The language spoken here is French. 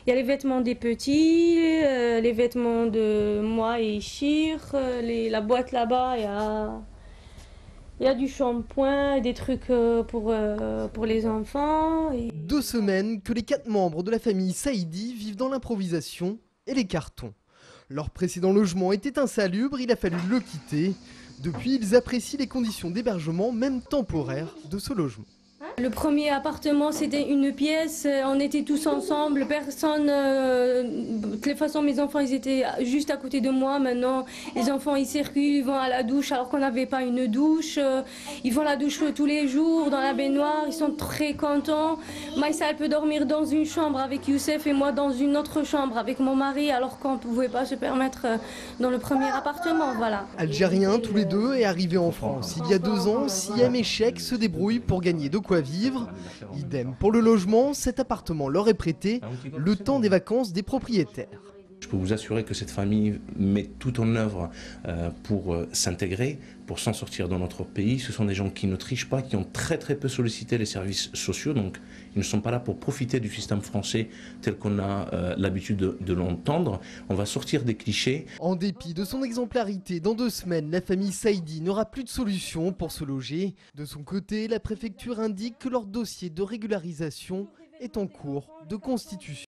Il y a les vêtements des petits, les vêtements de moi et Chir, la boîte là-bas, il y a du shampoing, des trucs pour les enfants. 2 semaines que les 4 membres de la famille Saïdi vivent dans l'improvisation et les cartons. Leur précédent logement était insalubre, il a fallu le quitter. Depuis, ils apprécient les conditions d'hébergement, même temporaires, de ce logement. Le premier appartement, c'était une pièce, on était tous ensemble, personne... de toute façon, mes enfants, ils étaient juste à côté de moi. Maintenant, les enfants, ils circulent, ils vont à la douche alors qu'on n'avait pas une douche. Ils vont à la douche tous les jours, dans la baignoire, ils sont très contents. Maïssa, elle peut dormir dans une chambre avec Youssef et moi dans une autre chambre avec mon mari, alors qu'on ne pouvait pas se permettre dans le premier appartement, voilà. Algériens tous les deux et arrivés en France il y a 2 ans, Siem et Cheikh se débrouillent pour gagner de quoi vivre. Idem pour le logement, cet appartement leur est prêté le temps des vacances des propriétaires. Je peux vous assurer que cette famille met tout en œuvre pour s'intégrer, pour s'en sortir dans notre pays. Ce sont des gens qui ne trichent pas, qui ont très peu sollicité les services sociaux, donc ils ne sont pas là pour profiter du système français tel qu'on a l'habitude de l'entendre. On va sortir des clichés. En dépit de son exemplarité, dans 2 semaines, la famille Saïdi n'aura plus de solution pour se loger. De son côté, la préfecture indique que leur dossier de régularisation est en cours de constitution.